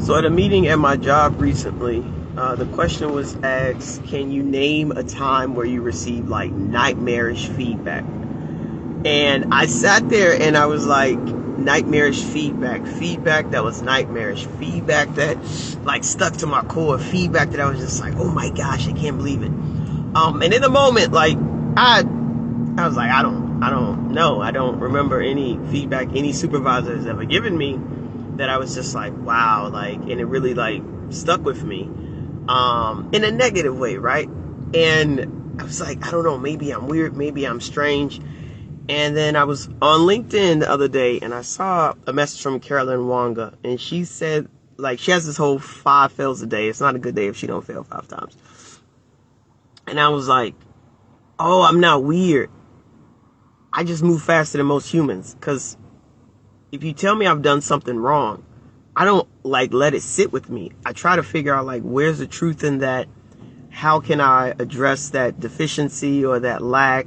So at a meeting at my job recently, the question was asked, can you name a time where you received like nightmarish feedback? And I sat there and I was like, nightmarish feedback that was nightmarish, feedback that like stuck to my core, feedback that I was just like, oh my gosh, I can't believe it. And in the moment, like I was like, I don't know. I don't remember any feedback any supervisor has ever given me that I was just like, wow, like, and it really like stuck with me, in a negative way, right? And I was like, I don't know, maybe I'm weird, maybe I'm strange. And then I was on LinkedIn the other day and I saw a message from Carolyn Wonga, and she said, like, she has this whole 5 fails a day. It's not a good day if she don't fail 5 times. And I was like, oh, I'm not weird. I just move faster than most humans, because if you tell me I've done something wrong, I don't like let it sit with me. I try to figure out like, where's the truth in that? How can I address that deficiency or that lack?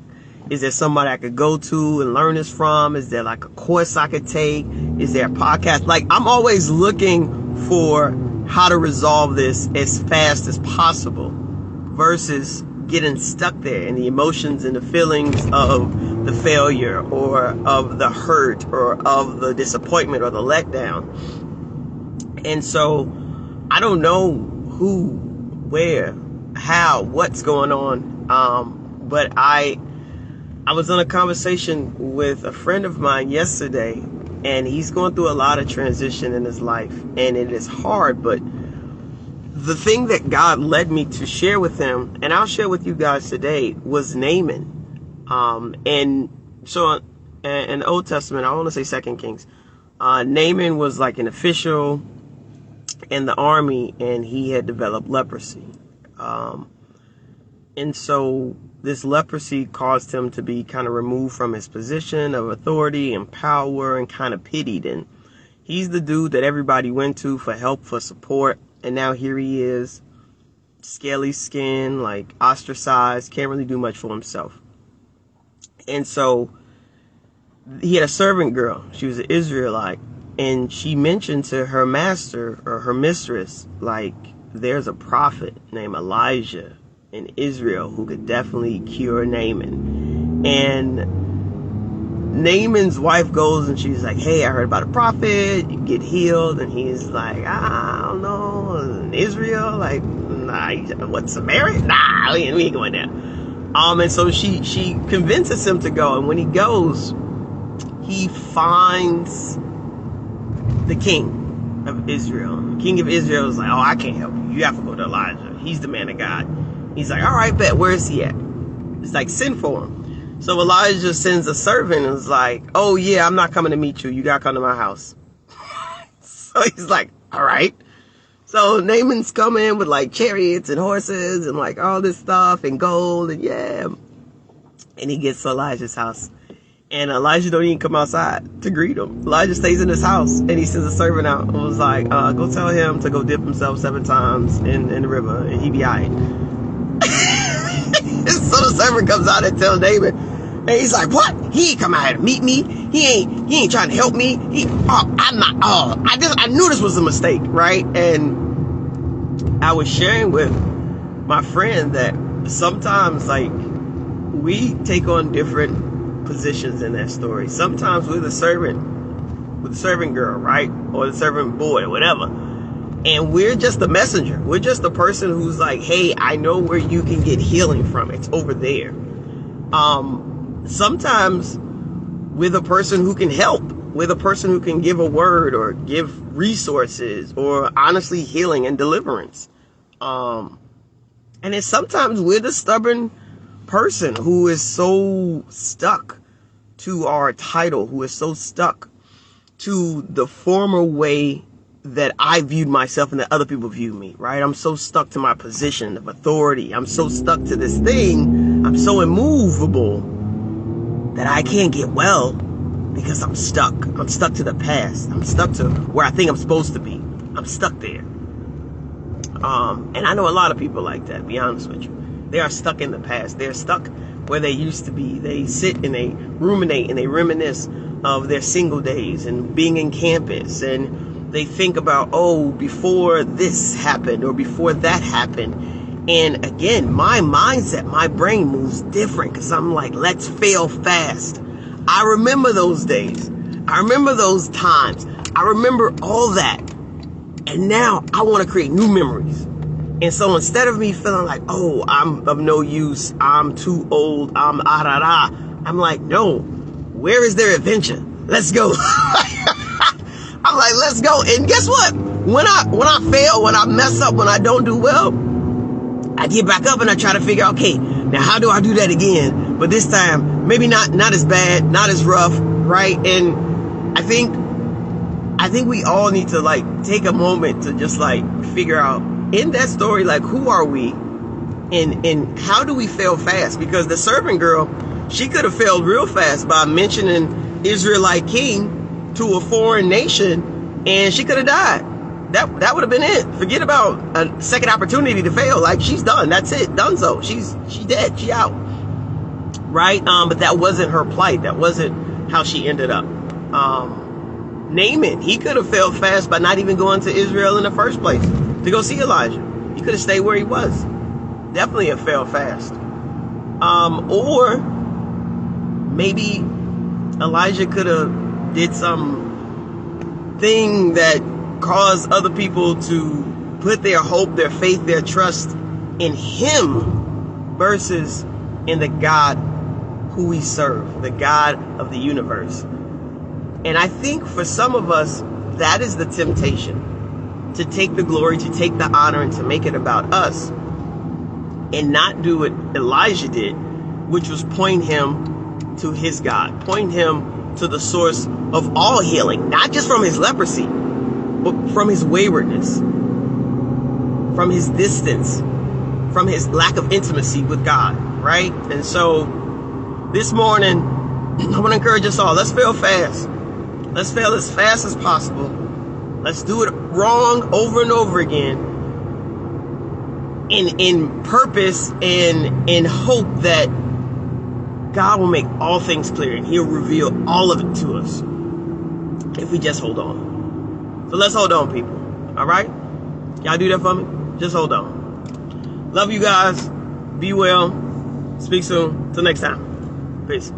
Is there somebody I could go to and learn this from? Is there like a course I could take? Is there a podcast? Like, I'm always looking for how to resolve this as fast as possible versus getting stuck there in the emotions and the feelings of the failure or of the hurt or of the disappointment or the letdown. And so I don't know who, where, how, what's going on. But I was in a conversation with a friend of mine yesterday, and he's going through a lot of transition in his life, and it is hard. But the thing that God led me to share with him, and I'll share with you guys today, was Naaman. And so in the Old Testament, I want to say 2 Kings, Naaman was like an official in the army, and he had developed leprosy. And so this leprosy caused him to be kind of removed from his position of authority and power and kind of pitied. And he's the dude that everybody went to for help, for support. And now here he is, scaly skin, like ostracized, can't really do much for himself. And so he had a servant girl. She was an Israelite. And she mentioned to her master or her mistress, like, there's a prophet named Elijah in Israel who could definitely cure Naaman. And Naaman's wife goes and she's like, hey, I heard about a prophet, you get healed. And he's like, I don't know, in Israel, like, nah, what, Samaria? Nah, we ain't going there. And so she convinces him to go, and when he goes, he finds the king of Israel. The king of Israel is like, oh, I can't help you. You have to go to Elijah. He's the man of God. He's like, all right, bet. Where is he at? It's like, send for him. So Elijah sends a servant and is like, oh yeah, I'm not coming to meet you. You got to come to my house. So he's like, all right. So Naaman's coming with like chariots and horses and like all this stuff and gold and yeah. And he gets to Elijah's house. And Elijah don't even come outside to greet him. Elijah stays in his house, and he sends a servant out and was like, go tell him to go dip himself 7 times in the river, and he be all right. So the servant comes out and tells Naaman, and he's like, what? He ain't come out here to meet me. He ain't trying to help me. I knew this was a mistake, right? And I was sharing with my friend that sometimes, like, we take on different positions in that story. Sometimes we're the servant with the servant girl, right? Or the servant boy or whatever. And we're just the messenger. We're just the person who's like, hey, I know where you can get healing from. It's over there. Sometimes we're the person who can help. We're the person who can give a word or give resources or honestly healing and deliverance. And then sometimes we're the stubborn person who is so stuck to our title, who is so stuck to the former way that I viewed myself and that other people view me, right? I'm so stuck to my position of authority. I'm so stuck to this thing. I'm so immovable that I can't get well because I'm stuck. I'm stuck to the past. I'm stuck to where I think I'm supposed to be. I'm stuck there. And I know a lot of people like that, to be honest with you. They are stuck in the past. They're stuck where they used to be. They sit and they ruminate and they reminisce of their single days and being in campus and they think about, oh, before this happened or before that happened. And again, my mindset, my brain moves different because I'm like, let's fail fast. I remember those days. I remember those times. I remember all that. And now I want to create new memories. And so instead of me feeling like, oh, I'm of no use, I'm too old, I'm I'm like, no, where is their adventure? Let's go. I'm like, let's go. And guess what? When I fail, when I mess up, when I don't do well, I get back up and I try to figure out, okay, now how do I do that again? But this time, maybe not as bad, not as rough, right? And I think we all need to like take a moment to just like figure out in that story, like, who are we and how do we fail fast? Because the servant girl, she could have failed real fast by mentioning Israelite king to a foreign nation, and she could have died. That would have been it. Forget about a second opportunity to fail. Like, she's done. That's it. Done so. She's dead. She out. Right? But that wasn't her plight. That wasn't how she ended up. Naaman, he could have failed fast by not even going to Israel in the first place to go see Elijah. He could have stayed where he was. Definitely have failed fast. Or maybe Elijah could have did some thing that caused other people to put their hope, their faith, their trust in him versus in the God who we serve, the God of the universe. And I think for some of us, that is the temptation, to take the glory, to take the honor, and to make it about us and not do what Elijah did, which was point him to his God, point him to the source of all healing, not just from his leprosy, but from his waywardness, from his distance, from his lack of intimacy with God, right? And so this morning, I want to encourage us all, let's fail fast. Let's fail as fast as possible. Let's do it wrong over and over again in purpose and in hope that God will make all things clear and he'll reveal all of it to us if we just hold on. So let's hold on, people. All right? Y'all do that for me? Just hold on. Love you guys. Be well. Speak soon. Till next time. Peace.